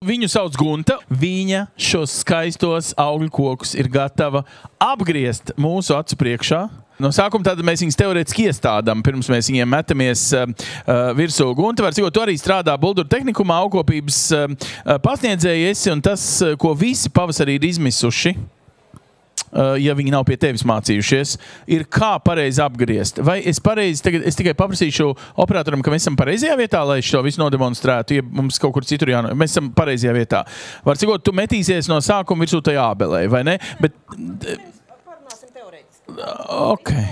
Viņu sauc Gunta. Viņa šos skaistos augļu kokus ir gatava apgriezt mūsu acu priekšā. No sākuma tad mēs viņus teorētiski iestādām, pirms mēs viņiem metamies virsū. Gunta, var cikot, tu arī strādā Bulduru tehnikumā, augkopības pasniedzēji esi, un tas, ko visi pavasarī ir izmisuši, ja viņi nav pie tevis mācījušies, ir kā pareizi apgriezt. Vai es tikai paprasīšu operatoram, ka mēs esam pareizajā vietā, lai šo visu nodemonstrētu, ja mums kaut kur citur jāno... Mēs esam pareizajā vietā. Var cikot, tu metīsies no sākuma virsū tajā ābelē, vai ne? Okay.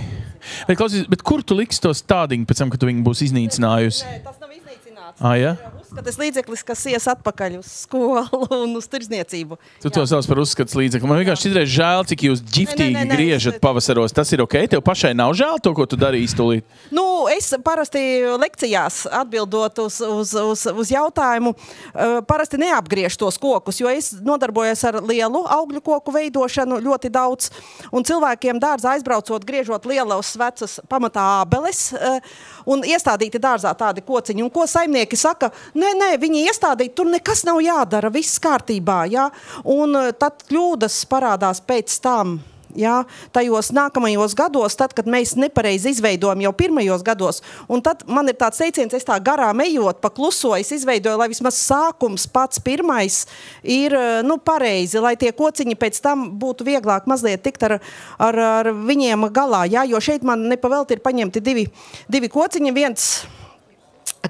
Bet kur tu liksi to stādiņu pēc tam, kad tu viņu būs iznīcinājusi? Nē, tas nav iznīcināts. Ja? Uzskates līdzeklis, kas ies atpakaļ uz skolu un uz tirdzniecību. Tu to sauc par uzskates līdzekli. Man vienkārši izreiz žēl, cik jūs ģiftīgi griežat pavasaros. Tas ir ok? Tev pašai nav žēl to, ko tu darīji iztulīt? Nu, es parasti lekcijās atbildot uz jautājumu, parasti neapgriež tos kokus, jo es nodarbojos ar lielu augļu koku veidošanu ļoti daudz. Un cilvēkiem dārzā aizbraucot, griežot lielos vecas pamatā ābeles un iestādīti dārzā tādi kociņi. Un ko saimnieki saka? Nē, viņi iestādīti, tur nekas nav jādara, viss kārtībā, jā. Un tad kļūdas parādās pēc tam, jā, tajos nākamajos gados, tad, kad mēs nepareizi izveidojam jau pirmajos gados. Un tad man ir tāds teiciens, es tā garām ejot, pa kluso, es izveidoju, lai vismaz sākums pats pirmais ir, pareizi, lai tie kociņi pēc tam būtu vieglāk mazliet tikt ar viņiem galā, jā, jo šeit man nepavēlti ir paņemti divi kociņi, viens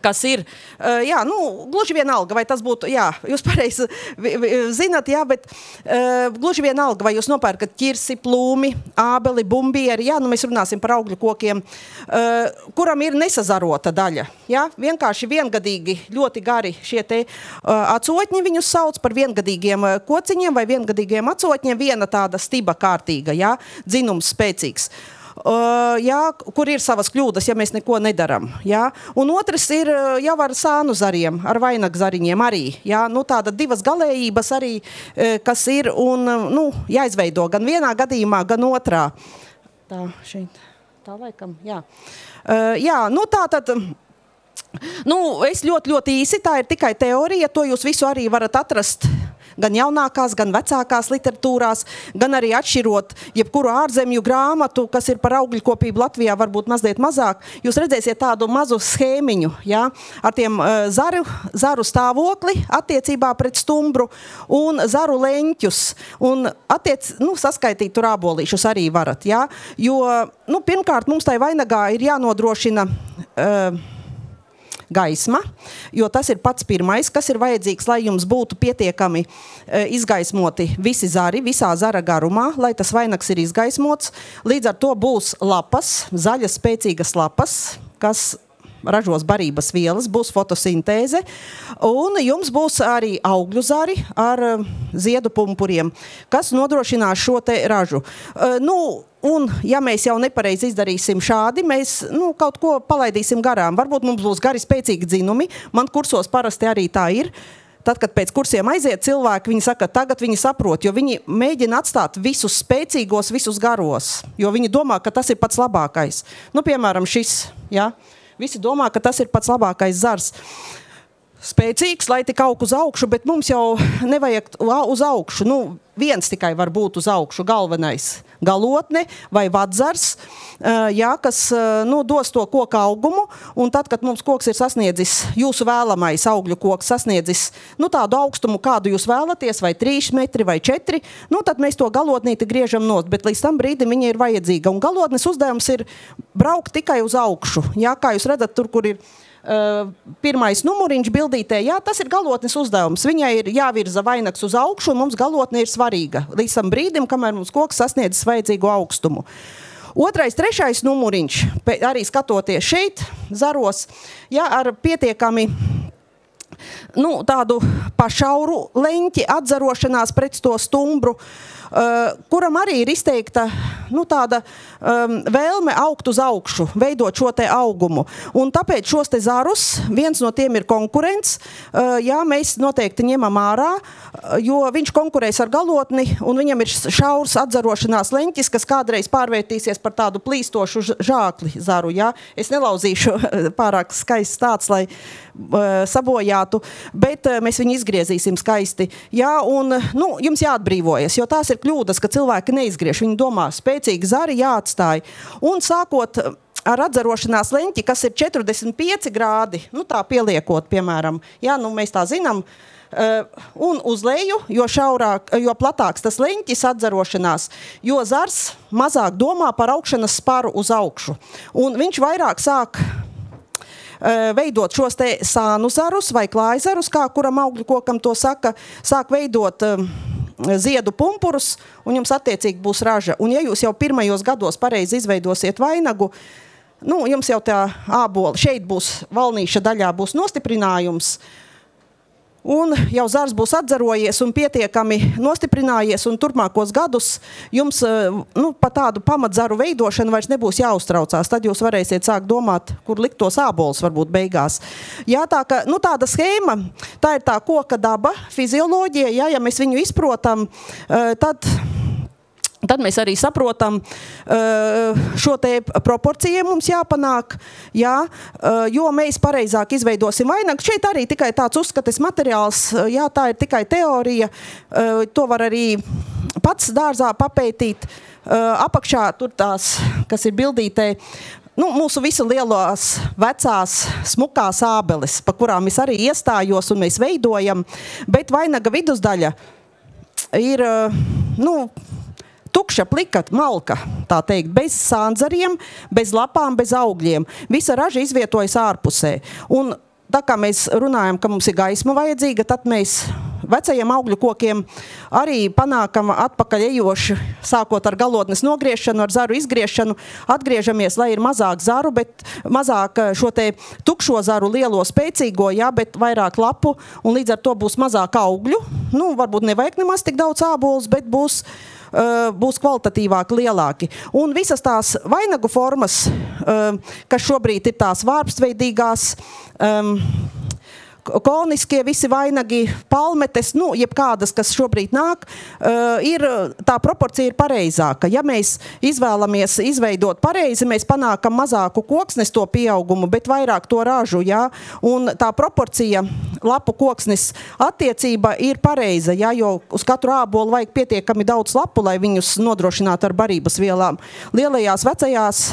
kas ir, gluži vienalga, vai tas būtu, jūs pareizi zinat, bet gluži vienalga, vai jūs nopērkat ķirsi, plūmi, ābeli, bumbieri, mēs runāsim par augļu kokiem, kuram ir nesazarota daļa, vienkārši viengadīgi, ļoti gari šie te acotņi viņus sauc par viengadīgiem kociņiem vai viengadīgiem acotņiem, viena tāda stiba kārtīga, dzinums spēcīgs. Kur ir savas kļūdas, ja mēs neko nedaram. Un otrs ir jau ar sānu zariem, ar vainagzariņiem arī. Tāda divas galējības arī, kas ir un jāizveido gan vienā gadījumā, gan otrā. Tā, šeit, tā laikam, tātad... es ļoti īsi, tā ir tikai teorija, to jūs visu arī varat atrast gan jaunākās, gan vecākās literatūrās, gan arī atšķirot jebkuru ārzemju grāmatu, kas ir par augļkopību Latvijā, varbūt mazliet mazāk. Jūs redzēsiet tādu mazu schēmiņu, ar tiem zaru stāvokli attiecībā pret stumbru un zaru leņķus. Un saskaitīt tur ābolīšus arī varat, jo, pirmkārt, mums tai vainagā ir jānodrošina gaisma, jo tas ir pats pirmais, kas ir vajadzīgs, lai jums būtu pietiekami izgaismoti visi zari, visā zara garumā, lai tas vainags ir izgaismots. Līdz ar to būs lapas, zaļas spēcīgas lapas, kas ražos barības vielas, būs fotosintēze, un jums būs arī augļu zari ar ziedu pumpuriem, kas nodrošinās šo te ražu. Un, ja mēs jau nepareizi izdarīsim šādi, mēs kaut ko palaidīsim garām. Varbūt mums būs gari spēcīgi dzinumi. Man kursos parasti arī tā ir. Tad, kad pēc kursiem aiziet cilvēki, viņi saka, tagad viņi saprot, jo viņi mēģina atstāt visus spēcīgos, visus garos. Jo viņi domā, ka tas ir pats labākais. Piemēram, šis, Visi domā, ka tas ir pats labākais zars. Spēcīgs, lai tik aug uz augšu, bet mums jau nevajag uz augšu. Viens tikai var būt uz augšu, galvenais galotne vai vadzars, kas dos to koka augumu. Un tad, kad mums koks ir sasniedzis, jūsu vēlamais augļu koks sasniedzis tādu augstumu, kādu jūs vēlaties, vai 3 metri vai 4, tad mēs to galotnīti griežam nost, bet līdz tam brīdim viņa ir vajadzīga. Un galotnes uzdevums ir braukt tikai uz augšu. Kā jūs redzat, tur, kur ir pirmais numuriņš bildītē, tas ir galotnes uzdevums. Viņai ir jāvirza vainags uz augšu, un mums galotne ir svarīga. Līdz tam brīdim, kamēr mums koks sasniedzis vajadzīgo augstumu. Otrais, trešais numuriņš, arī skatoties šeit, zaros, ar pietiekami tādu pašauru leņķi atzarošanās pret to stumbru, kuram arī ir izteikta tāda vēlme augt uz augšu, veidot šo te augumu. Un tāpēc šos te zarus, viens no tiem ir konkurents, mēs noteikti ņemam ārā, jo viņš konkurēs ar galotni, un viņam ir šaurs atzarošanās leņķis, kas kādreiz pārvērtīsies par tādu plīstošu žākli zaru. Es nelauzīšu pārāk skaists tāds, lai sabojātu, bet mēs viņu izgriezīsim skaisti. Un jums jāatbrīvojas, jo tās ir kļūdas, ka cilvēki neizgriež. Viņi domā, spēcīgi zari jāatstāj. Un sākot ar atzarošanās leņķi, kas ir 45 grādi, tā pieliekot, piemēram, mēs tā zinām, un uz leju, jo platāks tas leņķis atzarošanās, jo zars mazāk domā par augšanas sparu uz augšu. Un viņš vairāk sāk veidot šos te sānu zarus vai klājzarus, kā kuram augļu kokam to saka, sāk veidot ziedu pumpurus, un jums attiecīgi būs raža. Un ja jūs jau pirmajos gados pareizi izveidosiet vainagu, jums jau tā ābola, šeit būs valnīša daļā būs nostiprinājums, un jau zars būs atzarojies un pietiekami nostiprinājies, un turpmākos gadus jums pa tādu pamatzaru veidošanu vairs nebūs jāuztraucās. Tad jūs varēsiet sākt domāt, kur likt tos ābolus varbūt beigās. Tāda schēma, tā ir tā koka daba, fizioloģija, ja mēs viņu izprotam, tad mēs arī saprotam, šo te proporciju mums jāpanāk, jo mēs pareizāk izveidosim vainagu. Šeit arī tikai tāds uzskates materiāls, tā ir tikai teorija, to var arī pats dārzā papētīt. Apakšā tur tās, kas ir bildītē, mūsu visu lielās, vecās, smukās ābeles, pa kurām es arī iestājos un mēs veidojam, bet vainaga vidusdaļa ir, tukša, plika, malka, tā teikt, bez sāndzariem, bez lapām, bez augļiem. Visa raža izvietojas ārpusē. Un tā kā mēs runājam, ka mums ir gaisma vajadzīga, tad mēs vecajiem augļu kokiem arī panākam atpakaļ ejoši, sākot ar galotnes nogriešanu, ar zaru izgriešanu, atgriežamies, lai ir mazāk zaru, bet mazāk šo te tukšo zaru lielo spēcīgo, bet vairāk lapu, un līdz ar to būs mazāk augļu. Varbūt nevajag nemaz tik daudz ābolus, bet būs kvalitatīvāki, lielāki. Un visas tās vainagu formas, kas šobrīd ir tās vārpstveidīgās, koniskie visi vainagi, palmetes, jebkādas, kas šobrīd nāk, tā proporcija ir pareizāka. Ja mēs izvēlamies izveidot pareizi, mēs panākam mazāku koksnes to pieaugumu, bet vairāk to ražu, un tā proporcija lapu koksnes attiecība ir pareiza, jo uz katru ābolu vajag pietiekami daudz lapu, lai viņus nodrošinātu ar barības vielām. Lielajās vecajās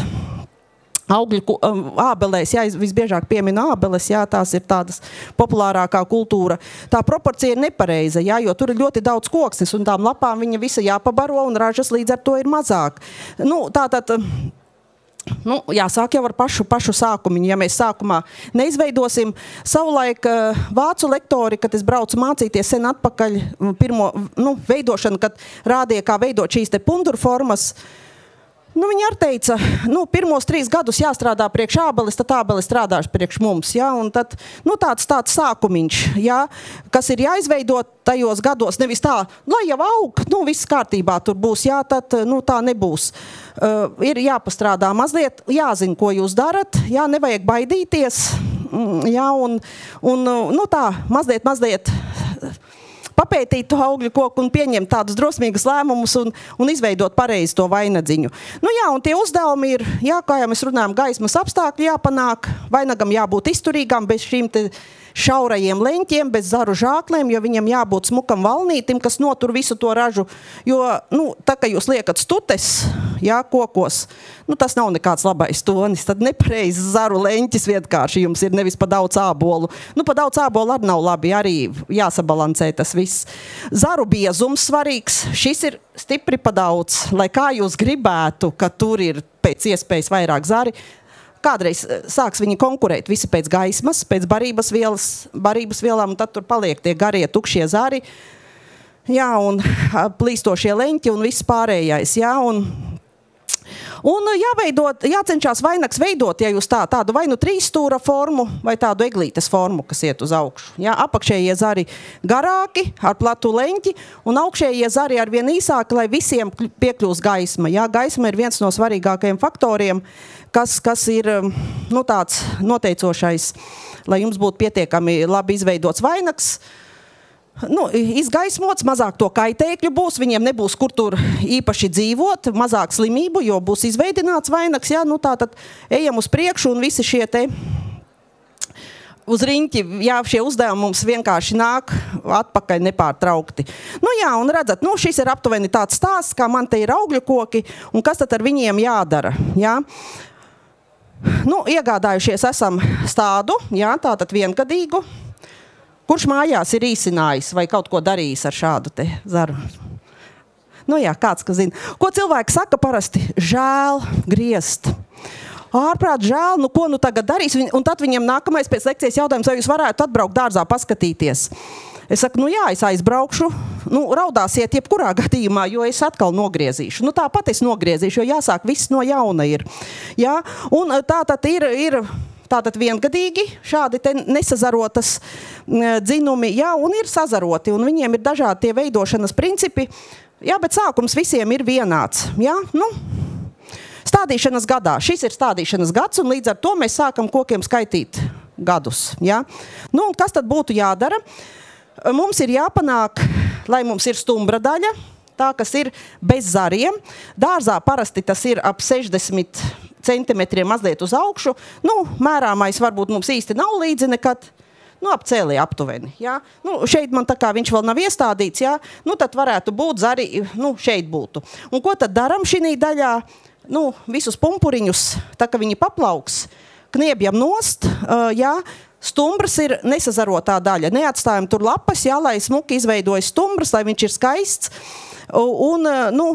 augļu ābelēs, visbiežāk piemina ābeles, tās ir tādas populārākā kultūra. Tā proporcija ir nepareiza, jo tur ir ļoti daudz koksnes, un tām lapām viņa visa jāpabaro, un ražas līdz ar to ir mazāk. Jāsāk jau ar pašu sākumiņu, ja mēs sākumā neizveidosim. Savulaik vācu lektori, kad es braucu mācīties sen atpakaļ, pirmo veidošanu, kad rādīja, kā veidot šīs te punduru formas, viņi arī teica, pirmos 3 gadus jāstrādā priekš ābeles, tad ābeles strādās priekš mums, un tad, tāds sākumiņš, kas ir jāizveidot tajos gados, nevis tā, lai jau aug, viss kārtībā tur būs, tad, tā nebūs. Ir jāpastrādā mazliet, jāzina, ko jūs darat, nevajag baidīties, un tā, mazliet papētīt to augļu koku un pieņemt tādus drosmīgus lēmumus un izveidot pareizi to vainadziņu. Un tie uzdevumi ir, kā jau mēs runājam, gaismas apstākļi jāpanāk, vainagam jābūt izturīgam bez šīm te šaurajiem leņķiem, bez zaru žāklēm, jo viņam jābūt smukam valnītim, kas notur visu to ražu. Jo, tā, ka jūs liekat stutes, kokos, tas nav nekāds labais tonis, tad nepareizi zaru leņķis vienkārši jums ir nevis pa daudz ābolu. Pa daudz ābolu arī nav labi, arī jāsabalansē tas viss. Zaru biezums svarīgs, šis ir stipri pa daudz, lai kā jūs gribētu, ka tur ir pēc iespējas vairāk zari, kādreiz sāks viņi konkurēt visi pēc gaismas, pēc barības vielām, un tad tur paliek tie garie tukšie zari, un plīstošie leņķi un viss pārējais, Un jācenšas vainags veidot, ja jūs tādu vai nu 3 stūra formu, vai tādu eglītes formu, kas iet uz augšu. Ja, apakšējie zari garāki, ar platu leņķi, un augšējie zari ar vien īsāki, lai visiem piekļūst gaisma. Ja, gaisma ir viens no svarīgākajiem faktoriem, kas ir tāds noteicošais, lai jums būtu pietiekami labi izveidots vainags. Izgaismots, mazāk to kaitēkļu būs, viņiem nebūs kur tur īpaši dzīvot, mazāk slimību, jo būs izveidināts vainags, ja, tātad ejam uz priekšu un visi šie te uz riņķi, jā, šie uzdevumi mums vienkārši nāk atpakaļ nepārtraukti. Un redzat, šis ir aptuveni tāds stāsts, kā man te ir augļu koki, un kas tad ar viņiem jādara, jā. Iegādājušies esam stādu, jā, tātad viengadīgu. Kurš mājās ir īsinājis vai kaut ko darījis ar šādu te zaru? Kāds, kas zina. Ko cilvēki saka parasti? Žēl griezt. Ārprāt žēl, ko tagad darīs? Un tad viņiem nākamais pēc lekcijas jautājums, vai jūs varētu atbraukt dārzā paskatīties? Es saku, jā, es aizbraukšu. Raudāsiet jebkurā gadījumā, jo es atkal nogriezīšu. Tāpat es nogriezīšu, jo jāsāk viss no jauna ir. Jā? Un tātad ir tātad viengadīgi šādi te nesazarotas dzinumi, jā, un ir sazaroti, un viņiem ir dažādi tie veidošanas principi, jā, bet sākums visiem ir vienāds, jā, stādīšanas gadā. Šis ir stādīšanas gads, un līdz ar to mēs sākam kokiem skaitīt gadus, jā. Un kas tad būtu jādara? Mums ir jāpanāk, lai mums ir stumbra daļa, tā, kas ir bez zariem. Dārzā parasti tas ir ap 60 centimetriem mazliet uz augšu. Mērāmais varbūt mums īsti nav līdzi nekad. Ap cēlī aptuveni. Jā. Šeit man tā kā viņš vēl nav iestādīts, jā. Tad varētu būt zari, šeit būtu. Un ko tad daram šī daļā? Visus pumpuriņus, tā kā viņi paplauks, kniebjam nost, jā. Stumbrs ir nesazarotā daļa. Neatstājam tur lapas, jā, lai smuki izveidojas stumbrs, lai viņš ir skaists. Un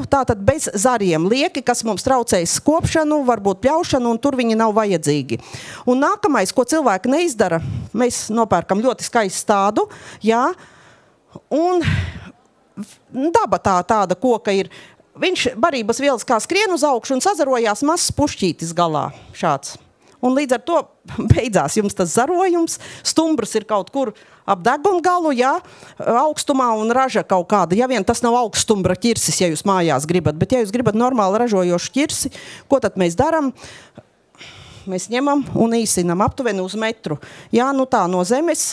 tātad bez zariem lieki, kas mums traucējas kopšanu, varbūt pļaušanu, un tur viņi nav vajadzīgi. Un nākamais, ko cilvēki neizdara, mēs nopērkam ļoti skaistu stādu, jā, un daba tāda koka ir, viņš barības vielas kā skrien uz augšu un sazarojās mazs pušķītis galā, šāds. Un līdz ar to beidzās jums tas zarojums, stumbrs ir kaut kur ap degungalu, jā, augstumā un raža kaut kāda. Ja vien tas nav augststumbra ķirsis, ja jūs mājās gribat, bet ja jūs gribat normāli ražojošu ķirsi, ko tad mēs daram? Mēs ņemam un īsinam aptuveni uz metru. Jā, tā no zemes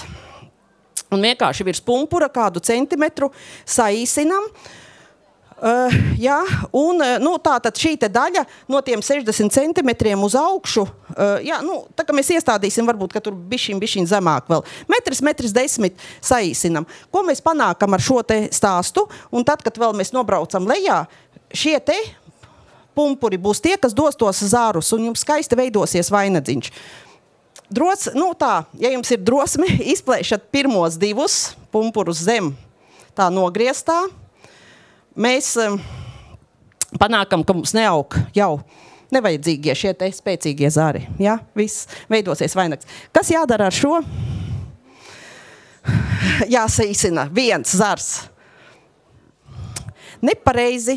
un vienkārši virs pumpura kādu centimetru saīsinam. Jā, un tātad šī te daļa no tiem 60 centimetriem uz augšu, jā, tā kā mēs iestādīsim, varbūt, ka tur bišķiņ zemāk vēl. Metrs 10 saīsinam. Ko mēs panākam ar šo te stāstu? Un tad, kad vēl mēs nobraucam lejā, šie te pumpuri būs tie, kas dos tos zārus, un jums skaisti veidosies vainadziņš. Ja jums ir drosme, izplēšat pirmos 2 pumpurus zem tā nogrieztā, mēs panākam, ka mums neaug jau nevajadzīgie šie te spēcīgie zari. Ja? Viss veidosies vainags. Kas jādara ar šo? Jāsaīsina 1 zars. Nepareizi.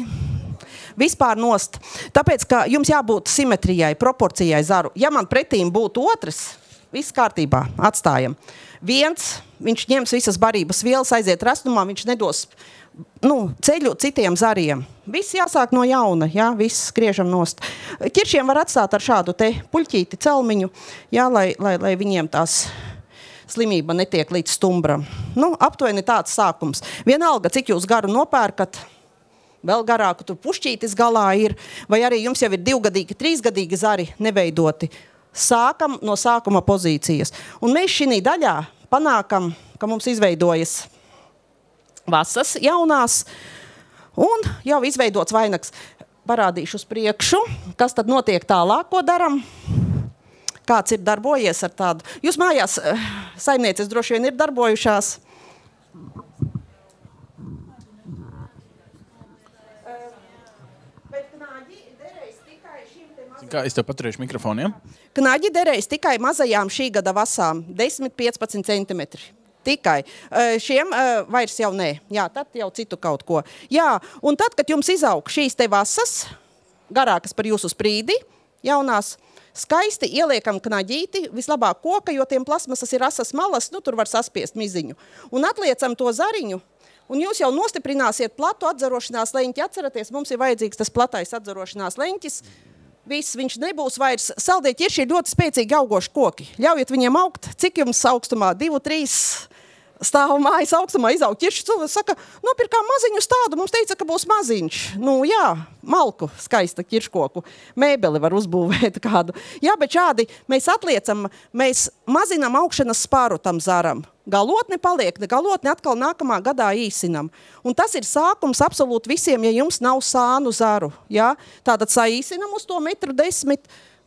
Vispār nost. Tāpēc, ka jums jābūt simetrijai, proporcijai zaru. Ja man pretīm būtu otrs, viss kārtībā, atstājam. 1, viņš ņems visas barības vielas, aiziet rastumā, viņš nedos ceļu citiem zariem. Viss jāsāk no jauna, jā, viss skriežam nost. Ķiršiem var atstāt ar šādu te puļķīti celmiņu, jā, lai viņiem tās slimība netiek līdz stumbram. Aptuveni tāds sākums. Vienalga, cik jūs garu nopērkat, vēl garāku tur pušķītis galā ir, vai arī jums jau ir 2-gadīgi, 3-gadīgi zari neveidoti. Sākam no sākuma pozīcijas. Un mēs šī daļā panākam, ka mums izveidojas vasas jaunās un jau izveidots vainags. Parādīšu uz priekšu, kas tad notiek tālāk, ko daram. Kāds ir darbojies ar tādu? Jūs mājās saimnieces droši vien ir darbojušās. Kā es tev paturēšu mikrofonu, ja? Knaģi derēs tikai mazajām šī gada vasām, 10-15 centimetri. Tikai. Šiem vairs jau nē. Jā, tad jau citu kaut ko. Jā, un tad, kad jums izaug šīs te vasas, garākas par jūsu sprīdi, jaunās, skaisti ieliekam knaģīti, vislabāk koka, jo tiem plasmasas ir asas malas, nu tur var saspiest miziņu. Un atliecam to zariņu, un jūs jau nostiprināsiet platu atzarošanās leņķi. Atceraties, mums ir vajadzīgs tas platais atzarošanās leņķis. Viss, viņš nebūs vairs. Saldie ķirši ir ļoti spēcīgi augoši koki. Ļaujiet viņiem augt, cik jums augstumā 2-3 stāvu mājas augstumā izaug ķirši. Cilvēks saka, nopirkām maziņu stādu, mums teica, ka būs maziņš. Nu jā, malku skaista ķirškoku. Mēbeli var uzbūvēt kādu. Jā, bet šādi mēs atliecam, mēs mazinam augšanas spāru tam zaram. Galotne paliek, galotne atkal nākamā gadā īsinam. Un tas ir sākums absolūti visiem, ja jums nav sānu zaru. Ja? Tātad saīsinam uz to 1,10 m.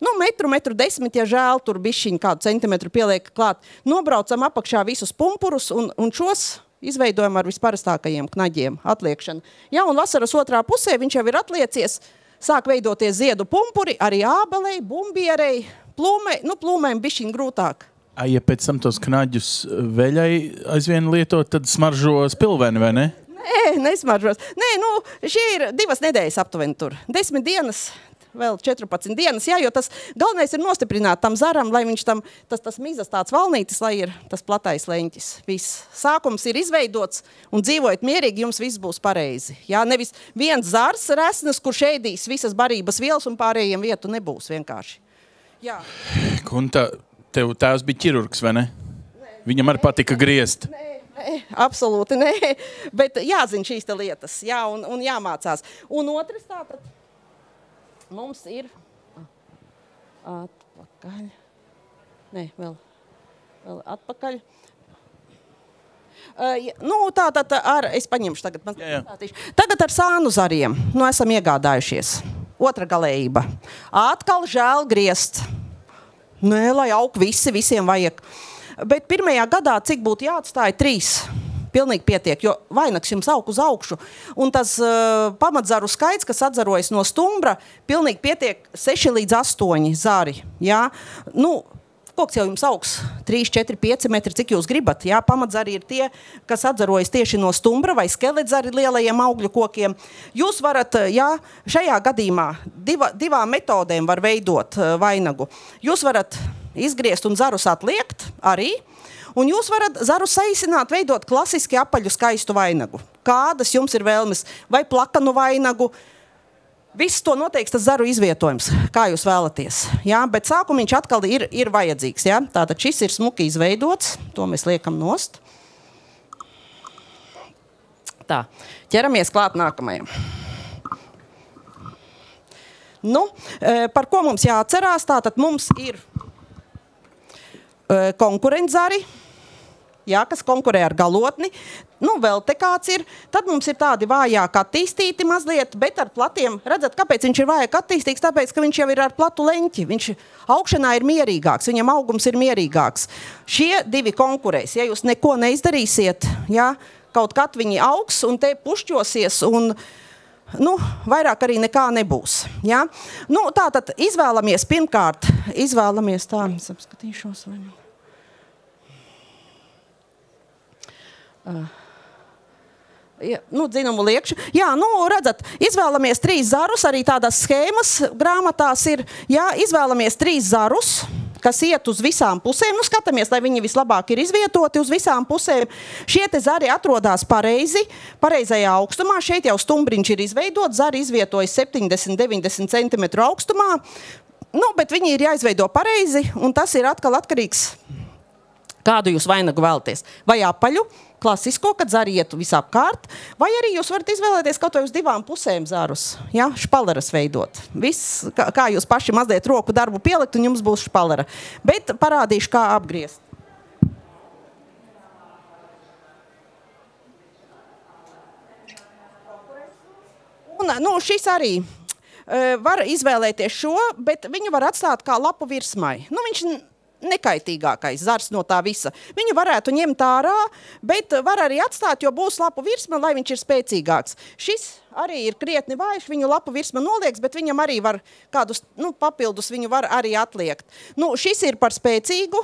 Nu, 1,10 m, ja žēl, tur bišķiņ kādu centimetru pieliek klāt. Nobraucam apakšā visus pumpurus un šos izveidojam ar visparastākajiem knaģiem atliekšanu. Ja, un vasaras otrā pusē viņš jau ir atliecies, sāk veidoties ziedu pumpuri, arī ābelei, bumbierei, plūmei, nu plūmēm bišķiņ grūtāk. Ja pēc tam tos knaģus veļai aizvien lietot, tad smaržo spilveni, vai ne? Nē, nesmaržos. Nē, nu, šie ir 2 nedēļas aptuveni tur. 10 dienas, vēl 14 dienas, jā, jo tas galvenais ir nostiprināt tam zaram, lai viņš tam, tas mizas tāds valnītis, lai ir tas platais leņķis. Viss. Sākums ir izveidots un dzīvojot mierīgi, jums viss būs pareizi. Jā, nevis viens zars resnes, kurš ēdīs visas barības vielas un pārējiem vietu nebūs vienkārši. Jā. Kunta, tev tēvs bija ķirurgs, vai ne? Viņam arī patika griezt. Nē, absolūti nē, bet jāzina šīs te lietas, jā, un jāmācās. Un otrs tātad, mums ir atpakaļ, nē, vēl atpakaļ. Nu, tātad es paņemšu tagad. Jā. Tagad ar sānu zariem, nu, esam iegādājušies. Otra galējība. Atkal žēl griezt. Nē, lai aug visiem vajag. Bet pirmajā gadā, cik būtu jāatstāja 3, pilnīgi pietiek, jo vainags jums aug uz augšu. Un tas pamatzaru skaits, kas atzarojas no stumbra, pilnīgi pietiek 6 līdz 8 zari. Jā? Nu, koks jau jums augs 3, 4, 5 metri, cik jūs gribat. Jā? Pamatzari ir tie, kas atzarojas tieši no stumbra vai skeletzari lielajiem augļu kokiem. Jūs varat, jā, šajā gadījumā divām metodēm var veidot vainagu. Jūs varat izgriezt un zarus atliekt arī, un jūs varat zarus saīsināt, veidot klasiski apaļu skaistu vainagu. Kādas jums ir vēlmes? Vai plakanu vainagu? Viss to noteiks tas zaru izvietojums, kā jūs vēlaties. Jā, bet sākumiņš atkal ir vajadzīgs. Jā? Tātad šis ir smuki izveidots, to mēs liekam nost. Tā, ķeramies klāt nākamajam. Nu, par ko mums jāatcerās? Tātad mums ir konkurentzari, jā, kas konkurē ar galotni. Nu, vēl te kāds ir. Tad mums ir tādi vājāk attīstīti mazliet, bet ar platiem. Redzat, kāpēc viņš ir vājāk attīstīts? Tāpēc, ka viņš jau ir ar platu leņķi. Viņš augšanā ir mierīgāks, viņam augums ir mierīgāks. Šie 2 konkurēs. Ja jūs neko neizdarīsiet, jā, kaut kad viņi augs un te pušķosies un nu, vairāk arī nekā nebūs. Ja? Nu, tātad izvēlamies pirmkārt, tā, es apskatīšos, vai nu. Ja, nu, dzinumu liekšu. Jā, nu, redzat, izvēlamies 3 zarus, arī tādas schēmas grāmatās ir, jā, izvēlamies 3 zarus, kas iet uz visām pusēm. Nu, skatāmies, lai viņi vislabāk ir izvietoti uz visām pusēm. Šie te zari atrodas pareizajā augstumā. Šeit jau stumbriņš ir izveidot. Zari izvietojas 70-90 cm augstumā. Nu, bet viņi ir jāizveido pareizi, un tas ir atkal atkarīgs, kādu jūs vainagu vēlaties. Vai apaļu, klasisko, kad zari ietu visapkārt, vai arī jūs varat izvēlēties kaut vai uz 2 pusēm zarus, ja? Špaleras veidot. Viss, kā jūs paši mazliet roku darbu pielikt, un jums būs špalera. Bet parādīšu, kā apgriezt. Un, nu, šis arī var izvēlēties šo, bet viņu var atstāt kā lapu virsmai. Nu, viņš nekaitīgākais zars no tā visa. Viņu varētu ņemt ārā, bet var arī atstāt, jo būs lapu virsma, lai viņš ir spēcīgāks. Šis arī ir krietni vājš, viņu lapu virsma nolieks, bet viņam arī var kādus, nu, papildus viņu var arī atliekt. Nu, šis ir par spēcīgu,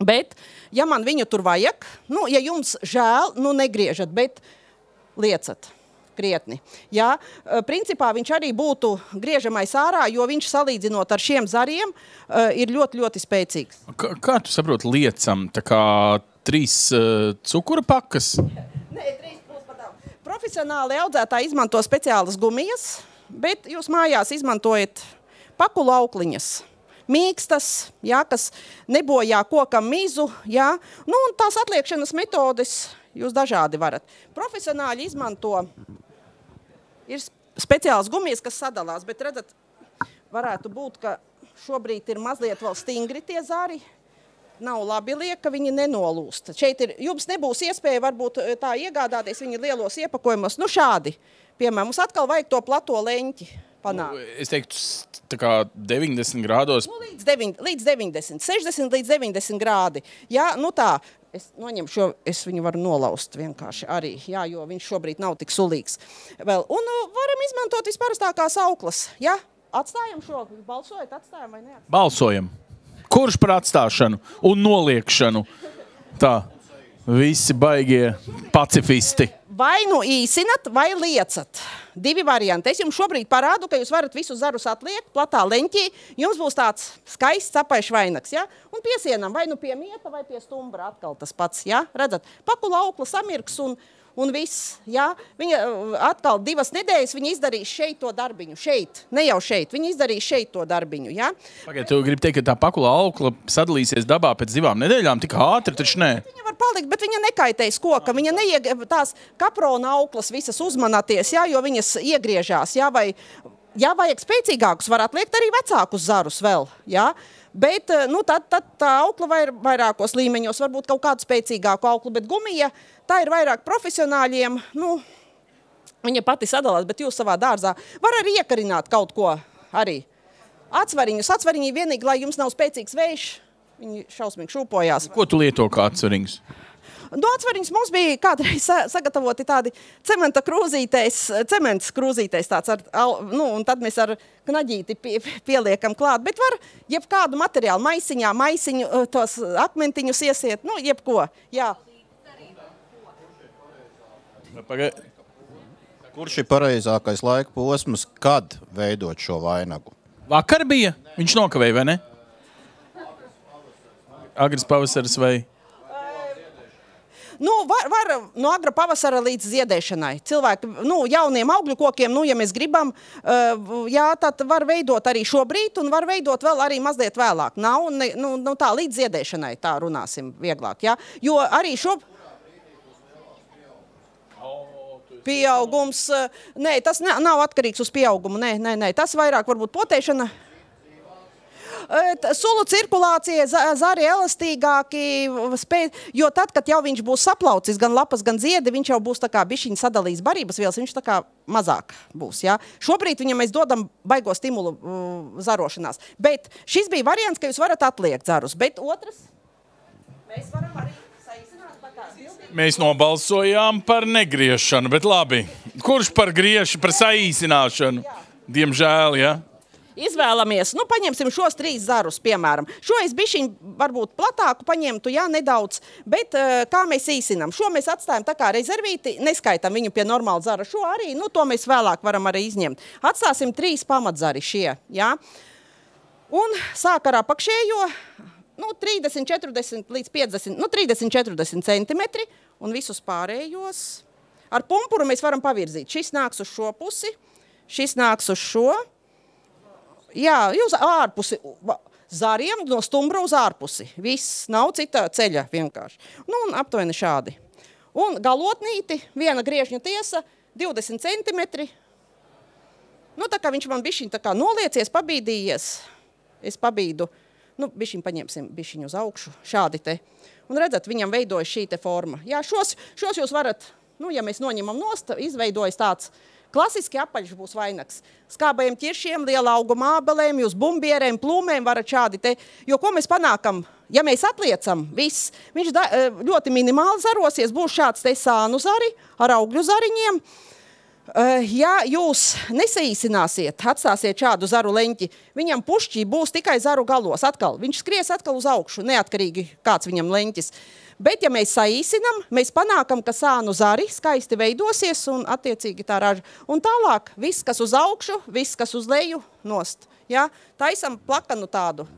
bet, ja man viņu tur vajag, nu, ja jums žēl, nu, negriežat, bet liecat. krietni. Jā, principā viņš arī būtu griežamais ārā, jo viņš salīdzinot ar šiem zariem ir ļoti, ļoti spēcīgs. Kā tu saproti liecam? Tā kā 3 cukura pakas? Nē, 3 plus pat daudz. Profesionāli audzētāji izmanto speciālas gumijas, bet jūs mājās izmantojat paku laukliņas. Mīkstas, jā, kas nebojā kokam mizu, jā. Nu, un tās atliekšanas metodes jūs dažādi varat. Profesionāļi izmanto, ir speciāls gumijas, kas sadalās, bet redzat, varētu būt, ka šobrīd ir mazliet vēl stingri tie zari. Nav labi liek, ka viņi nenolūst. Šeit jums nebūs iespēja varbūt tā iegādāties viņa lielos iepakojumos. Nu šādi, piemēram, mums atkal vajag to plato leņķi panākt. Es teiktu, tā kā 90 grādos. Nu, līdz 90, 60 līdz 90 grādi. Jā, nu tā, es noņemu šo, es viņu varu nolaust vienkārši arī, jā, jo viņš šobrīd nav tik sulīgs. Vēl, un varam izmantot visparastākās auklas, jā? Atstājam šo, balsojat, atstājam vai neatstājam? Balsojam. Kurš par atstāšanu un noliekšanu? Tā, visi baigie pacifisti. Vai nu īsinat, vai liecat. 2 varianti. Es jums šobrīd parādu, ka jūs varat visus zarus atliekt platā leņķī. Jums būs tāds skaists apaišs vainags, ja? Un piesienam vai nu pie mieta, vai pie stumbra atkal tas pats, ja? Redzat, paku laukla samirks un viss, ja? Viņa atkal 2 nedēļas viņa izdarīs šeit to darbiņu, šeit, ne jau šeit, viņa izdarīs šeit to darbiņu, ja? Pagaid, tu gribi teikt, ka tā paku laukla sadalīsies dabā pēc 2 nedēļām, tik ātri, taču nē. Viņa var palikt, bet viņa nekaitēs koka, viņa tās kaprona auklas visas uzmanāties, ja? Jo viņas iegriežās, ja? Vai, ja vajag spēcīgākus, var atliekt arī vecākus zarus vēl, ja? Bet nu, tad tā aukla vairākos līmeņos, varbūt kaut kādu spēcīgāku auklu, bet gumija, tā ir vairāk profesionāļiem, nu, viņa pati sadalās, bet jūs savā dārzā var arī iekarināt kaut ko arī. Atsvariņi vienīgi, lai jums nav spēcīgs vējš, viņi šausmīgi šūpojās. Ko tu lieto kā atsvariņus? No atsvariņus mums bija kādreiz sagatavoti tādi cementa cements krūzītēs tāds, nu, un tad mēs ar knaģīti pieliekam klāt, bet var jebkādu materiālu maisiņu, tos akmentiņus iesiet, nu, jebko, jā. Kurš ir pareizākais laika posms, kad veidot šo vainagu? Vakar bija? Viņš nokavēja, vai ne? Agrs pavasaris vai? Nu, var no agra pavasara līdz ziedēšanai. Cilvēki, nu, jauniem augļu kokiem, nu, ja mēs gribam, jā, tad var veidot arī šobrīd un var veidot vēl arī mazliet vēlāk. Nav, nu, tā līdz ziedēšanai, tā runāsim vieglāk, jā. Jo arī pieaugums, nē, tas nav atkarīgs uz pieaugumu, nē, tas vairāk varbūt potēšana. Sulu cirkulācija, zari elastīgāki, jo tad, kad jau viņš būs saplaucis gan lapas, gan ziedi, viņš jau būs tā kā bišķiņ sadalījis barības vielas, viņš tā kā mazāk būs, jā. Šobrīd viņam mēs dodam baigo stimulu zarošanās, bet šis bija variants, ka jūs varat atliekt zarus, bet otrs, mēs varam arī saīsināt tā kā bildīgi. Mēs nobalsojām par negriešanu, bet labi. Kurš par grieši, par saīsināšanu? Diemžēl, jā. Izvēlamies, nu, paņemsim šos 3 zarus, piemēram. Šo es bišķiņ varbūt platāku paņemtu, jā, nedaudz, bet kā mēs īsinam? Šo mēs atstājam tā kā rezervīti, neskaitam viņu pie normāla zara. Šo arī, nu, to mēs vēlāk varam arī izņemt. Atstāsim 3 pamatzari šie, jā. Un sāk ar apakšējo, nu, 30, 40 līdz 50, nu, 30, 40 centimetri un visus pārējos. Ar pumpuru mēs varam pavirzīt. Šis nāks uz šo pusi, šis nāks uz šo. Jā, jūs ārpusi, zariem no stumbra uz ārpusi. Viss, nav cita ceļa vienkārši. Nu, un aptuveni šādi. Un galotnīti, viena griežņa tiesa, 20 centimetri. Nu, tā kā viņš man bišķiņ tā kā noliecies, pabīdījies. Es pabīdu, nu, bišķiņ paņemsim bišķiņ uz augšu, šādi te. Un redzat, viņam veidojas šī te forma. Jā, šos jūs varat, nu, ja mēs noņemam nost, izveidojas tāds klasiski apaļš būs vainags. Skābajiem ķiršiem, liela auguma ābelēm, jūs bumbierēm, plūmēm varat šādi te. Jo ko mēs panākam? Ja mēs atliecam viss, viņš ļoti minimāli zarosies, būs šāds te sānu zari ar augļu zariņiem. Ja jūs nesaīsināsiet, atstāsiet šādu zaru leņķi, viņam pušķī būs tikai zaru galos atkal. Viņš skries atkal uz augšu, neatkarīgi kāds viņam leņķis. Bet, ja mēs saīsinam, mēs panākam, ka sānu zari skaisti veidosies un attiecīgi tā raža. Un tālāk viss, kas uz augšu, viss, kas uz leju, nost. Ja? Taisam plakanu tādu,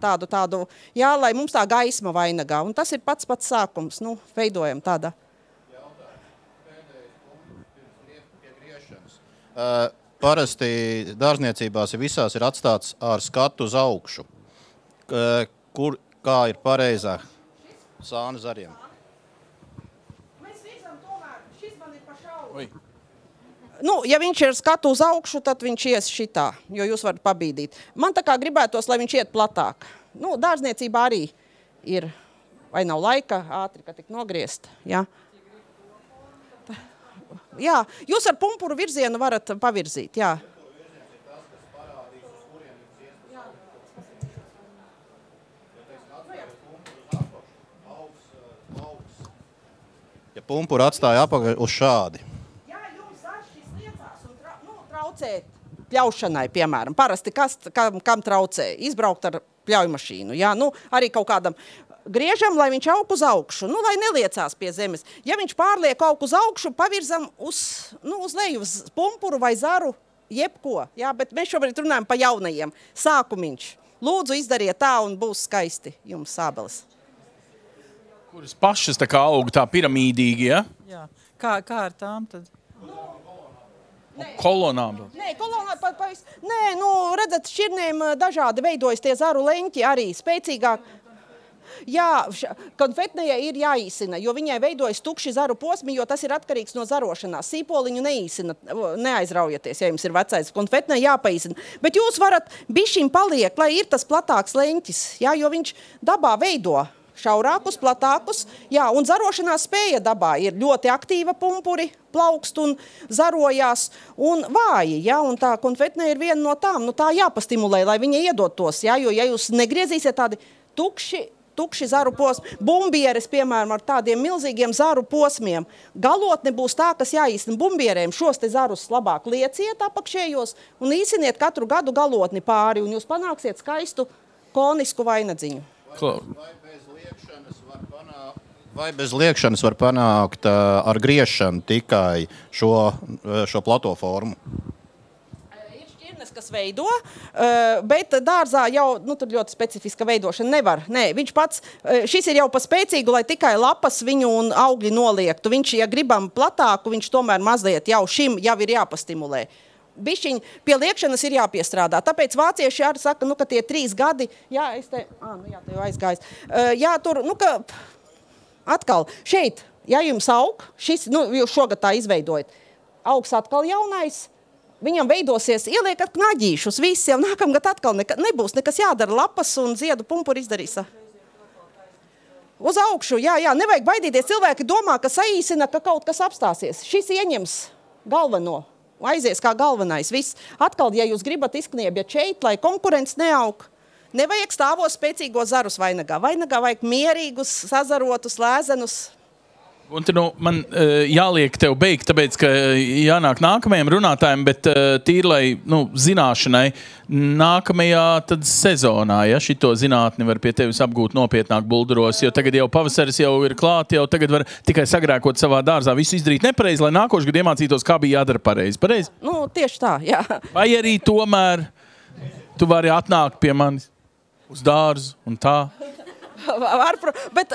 jā, lai mums tā gaisma vainagā. Un tas ir pats sākums. Nu, veidojam tādā. Parasti dārzniecībās visās ir atstāts ar skatu uz augšu. Kā ir pareizā sānu zariem? Mēs rīzam tomēr, šis man ir pa šauru. Nu, ja viņš ir skatu uz augšu, tad viņš ies šitā, jo jūs varat pabīdīt. Man tā kā gribētos, lai viņš iet platāk. Nu, dārzniecībā arī ir, vai nav laika ātri, ka tik nogriezt, jā. Jā, jūs ar pumpuru virzienu varat pavirzīt, jā. Ja pumpuru atstāja apakaļ uz šādi. Jā, jums šis liecās un traucē pļaušanai, piemēram. Parasti kam traucē? Izbraukt ar pļaujmašīnu, jā, nu, arī kaut kādam. Griežam, lai viņš aug uz augšu, nu, lai neliecās pie zemes. Ja viņš pārliek aug uz augšu, pavirzam uz leju, uz pumpuru vai zaru, jebko. Jā, bet mēs šobrīd runājam pa jaunajiem. Sākumiņš. Lūdzu, izdariet tā un būs skaisti jums sābeles. Kuras pašas tā kā aug tā piramīdīgi, ja? Jā. Kā ar tām tad? Kolonām. Nē, kolonām Nē, nu, redzat, šķirnēm dažādi veidojas tie zaru leņķi arī spēcīgāk. Jā, konfetnejai ir jāīsina, jo viņai veidojas tukši zaru posmi, jo tas ir atkarīgs no zarošanās. Sīpoliņu neīsina, neaizraujieties, ja jums ir vecais. Konfetnej jāpaīsina. Bet jūs varat bišķiņ paliek, lai ir tas platāks leņķis, jā, jo viņš dabā veido šaurākus, platākus, jā, un zarošanās spēja dabā ir ļoti aktīva pumpuri, plaukst un zarojās, un vāji, jā, un tā konfetnej ir viena no tām, nu tā jāpastimulē, lai viņa iedot tos, jā, jo ja jūs negriezīsiet tādi tukši zaru posmi, bumbieres, piemēram, ar tādiem milzīgiem zaru posmiem. Galotne būs tā, kas jāīsina bumbierēm. Šos te zarus labāk lieciet apakšējos un īsiniet katru gadu galotni pāri, un jūs panāksiet skaistu konisku vainadziņu. Vai bez liekšanas var panākt ar griešanu tikai šo plato formu? Kas veido, bet dārzā jau, nu, tur ļoti specifiska veidošana nevar. Nē, viņš pats, šis ir jau pa spēcīgu, lai tikai lapas viņu un augļi noliektu. Viņš, ja gribam platāku, viņš tomēr mazliet jau šim jau ir jāpastimulē. Bišķiņ pie liekšanas ir jāpiestrādā. Tāpēc vācieši arī saka, nu, ka tie 3 gadi, jā, te jau aizgājis. Jā, tur, nu, ka atkal šeit, ja jums aug, šis, nu, jūs šogad tā izveidojat, augs atkal jaunais, viņam veidosies, ieliekat knaģīšus, visi jau nākamgad atkal nebūs nekas jādara, lapas un ziedu pumpuri izdarīs. Uz augšu, jā, nevajag baidīties, cilvēki domā, ka saīsina, ka kaut kas apstāsies. Šis ieņems galveno, aizies kā galvenais, viss. Atkal, ja jūs gribat izkniebiet šeit, lai konkurence neaug, nevajag stāvos spēcīgo zarus vainagā. Vainagā vajag mierīgus, sazarotus, lēzenus. Un te, nu, man jāliek tev beigt, tāpēc, ka jānāk nākamajam runātājiem, bet tīri, lai, nu, zināšanai, nākamajā tad sezonā, ja šito zinātni var pie tevis apgūt nopietnāk bulduros, jo tagad jau pavasaris jau ir klāt, jau tagad var tikai sagrēkot savā dārzā, visu izdarīt nepareizi, lai nākošu gadu iemācītos, kā bija jādara pareizi. Pareizi? Nu, tieši tā, jā. Vai arī tomēr tu vari atnākt pie manis uz dārzu un tā? Bet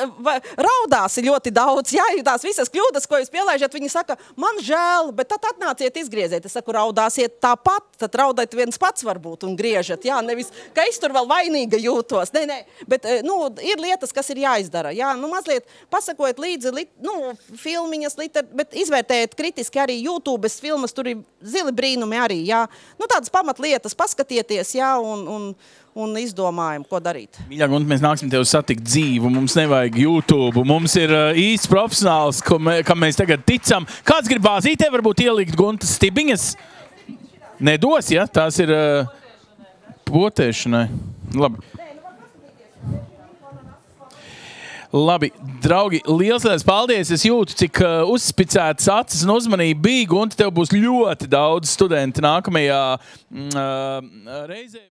raudās ir ļoti daudz, jā, tās visas kļūdas, ko jūs pielaižat, viņi saka, man žēl, bet tad atnāciet izgrieziet. Es saku, raudāsiet tāpat, tad raudāt viens pats varbūt un griežat, jā, nevis, ka es tur vēl vainīga jūtos, nē, bet, nu, ir lietas, kas ir jāizdara, jā, nu, mazliet pasakojot līdzi, nu, filmiņas, bet izvērtējiet kritiski arī YouTube's filmas, tur ir zili brīnumi arī, jā, nu, tādas pamatlietas, paskatieties, jā, un izdomājam, ko darīt. Mīļā, un mēs nāksim tev satikt dzīvu, mums nevajag YouTube, mums ir īsts profesionāls, kam mēs tagad ticam. Kāds grib bāzītē varbūt ielikt Guntas stibiņas? Nedos, ja? Tās ir potēšanai. Labi. Labi, draugi, liels paldies. Es jūtu, cik uzspicētas acis un uzmanība bija, un tev būs ļoti daudz studenti nākamajā reizē.